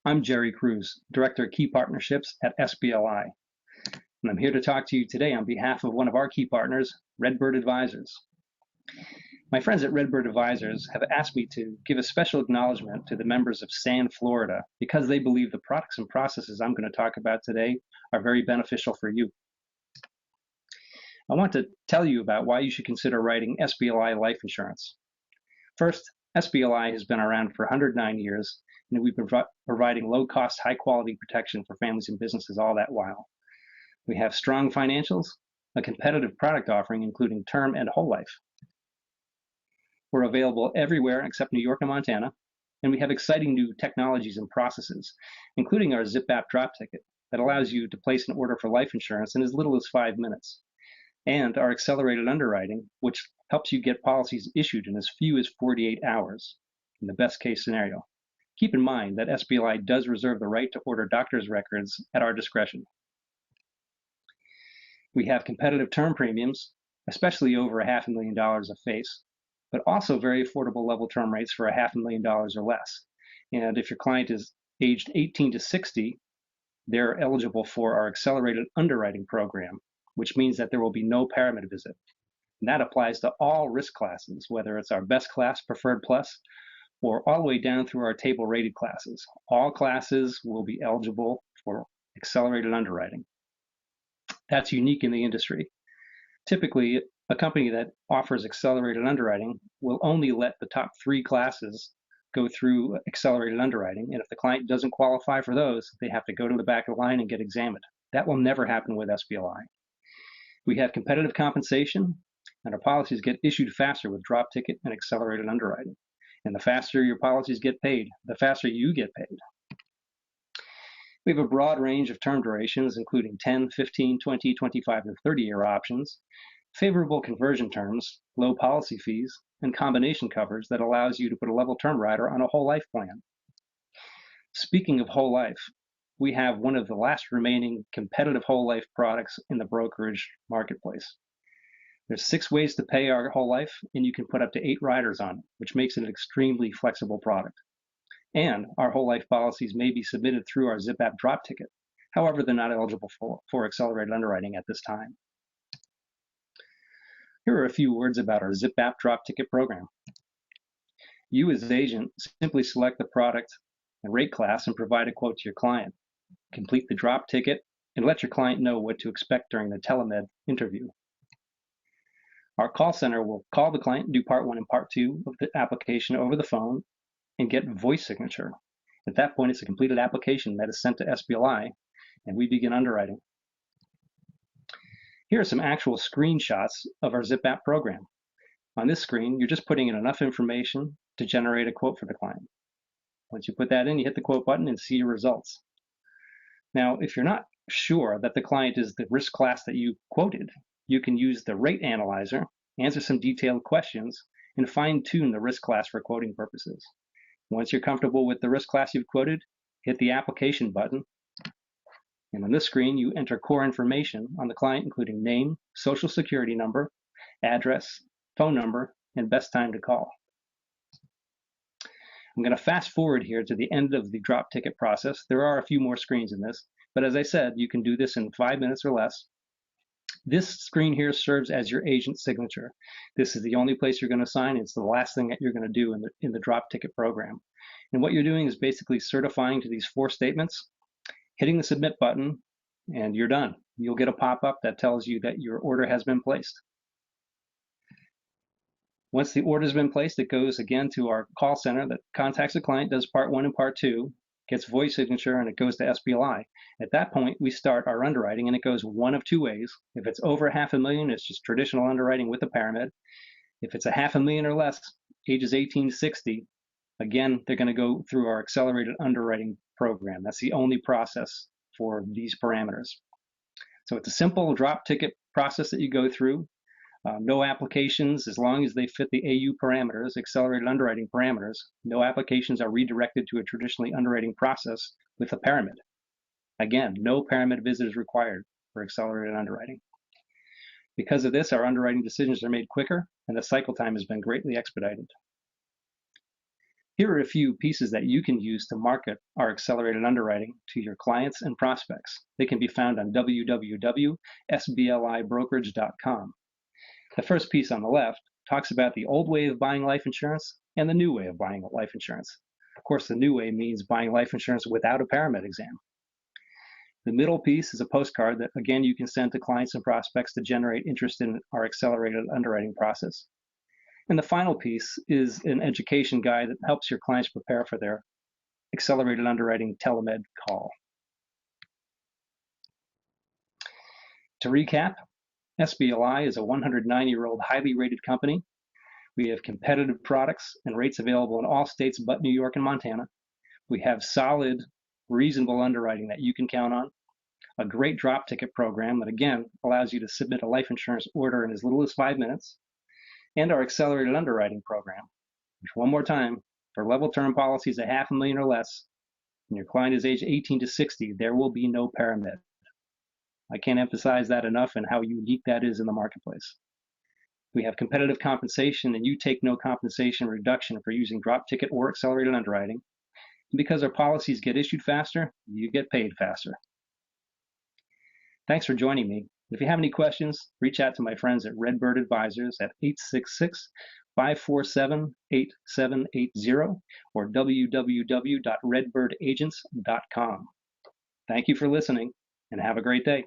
I'm Jerry Cruz, Director of Key Partnerships at SBLI, and I'm here to talk to you today on behalf of one of our key partners, Redbird Advisors. My friends at Redbird Advisors have asked me to give a special acknowledgement to the members of Sand, Florida, because they believe the products and processes I'm going to talk about today are very beneficial for you. I want to tell you about why you should consider writing SBLI life insurance. First, SBLI has been around for 109 years, and we've been providing low-cost, high-quality protection for families and businesses all that while. We have strong financials, a competitive product offering including term and whole life. We're available everywhere except New York and Montana, and we have exciting new technologies and processes, including our Zip app drop ticket that allows you to place an order for life insurance in as little as 5 minutes, and our accelerated underwriting, which helps you get policies issued in as few as 48 hours in the best case scenario. Keep in mind that SBLI does reserve the right to order doctor's records at our discretion. We have competitive term premiums, especially over $500,000 a face, but also very affordable level term rates for $500,000 or less. And if your client is aged 18 to 60, they're eligible for our accelerated underwriting program, which means that there will be no paramed visit. And that applies to all risk classes, whether it's our best class, preferred plus, or all the way down through our table rated classes. All classes will be eligible for accelerated underwriting. That's unique in the industry. Typically, a company that offers accelerated underwriting will only let the top 3 classes go through accelerated underwriting, and if the client doesn't qualify for those, they have to go to the back of the line and get examined. That will never happen with SBLI. We have competitive compensation, and our policies get issued faster with drop ticket and accelerated underwriting. And the faster your policies get paid, the faster you get paid. We have a broad range of term durations, including 10, 15, 20, 25, and 30-year options, favorable conversion terms, low policy fees, and combination coverage that allows you to put a level term rider on a whole life plan. Speaking of whole life, we have one of the last remaining competitive whole life products in the brokerage marketplace. There's 6 ways to pay our whole life, and you can put up to 8 riders on it, which makes it an extremely flexible product. And our whole life policies may be submitted through our Zip app drop ticket. However, they're not eligible for accelerated underwriting at this time. Here are a few words about our Zip app drop ticket program. You as agent simply select the product and rate class and provide a quote to your client. Complete the drop ticket and let your client know what to expect during the telemed interview. Our call center will call the client and do part 1 and part 2 of the application over the phone and get voice signature. At that point, it's a completed application that is sent to SBLI, and we begin underwriting. Here are some actual screenshots of our Zip app program. On this screen, you're just putting in enough information to generate a quote for the client. Once you put that in, you hit the quote button and see your results. Now, if you're not sure that the client is the risk class that you quoted, you can use the rate analyzer, answer some detailed questions, and fine-tune the risk class for quoting purposes. Once you're comfortable with the risk class you've quoted, hit the application button. And on this screen, you enter core information on the client, including name, social security number, address, phone number, and best time to call. I'm going to fast forward here to the end of the drop ticket process. There are a few more screens in this, but as I said, you can do this in 5 minutes or less. This screen here serves as your agent signature. This is the only place you're going to sign. It's the last thing that you're going to do in the drop ticket program. And what you're doing is basically certifying to these 4 statements, hitting the submit button, and you're done. You'll get a pop-up that tells you that your order has been placed. Once the order has been placed, it goes again to our call center that contacts the client, does part 1 and part 2, gets voice signature, and it goes to SBLI. At that point, we start our underwriting, and it goes one of 2 ways. If it's over $500,000, it's just traditional underwriting with a paramed. If it's $500,000 or less, ages 18 to 60, again, they're going to go through our accelerated underwriting program. That's the only process for these parameters. So it's a simple drop ticket process that you go through. No applications, as long as they fit the AU parameters, accelerated underwriting parameters, no applications are redirected to a traditionally underwriting process with a paramed. Again, no paramed visit is required for accelerated underwriting. Because of this, our underwriting decisions are made quicker, and the cycle time has been greatly expedited. Here are a few pieces that you can use to market our accelerated underwriting to your clients and prospects. They can be found on www.sblibrokerage.com. The first piece on the left talks about the old way of buying life insurance and the new way of buying life insurance. Of course, the new way means buying life insurance without a paramed exam. The middle piece is a postcard that, again, you can send to clients and prospects to generate interest in our accelerated underwriting process. And the final piece is an education guide that helps your clients prepare for their accelerated underwriting telemed call. To recap, SBLI is a 109-year-old highly rated company. We have competitive products and rates available in all states but New York and Montana. We have solid, reasonable underwriting that you can count on, a great drop ticket program that, again, allows you to submit a life insurance order in as little as 5 minutes, and our accelerated underwriting program, which, one more time, for level term policies at $500,000 or less, and your client is age 18 to 60, there will be no paramed. I can't emphasize that enough and how unique that is in the marketplace. We have competitive compensation, and you take no compensation reduction for using drop ticket or accelerated underwriting. And because our policies get issued faster, you get paid faster. Thanks for joining me. If you have any questions, reach out to my friends at Redbird Advisors at 866-547-8780 or www.redbirdagents.com. Thank you for listening, and have a great day.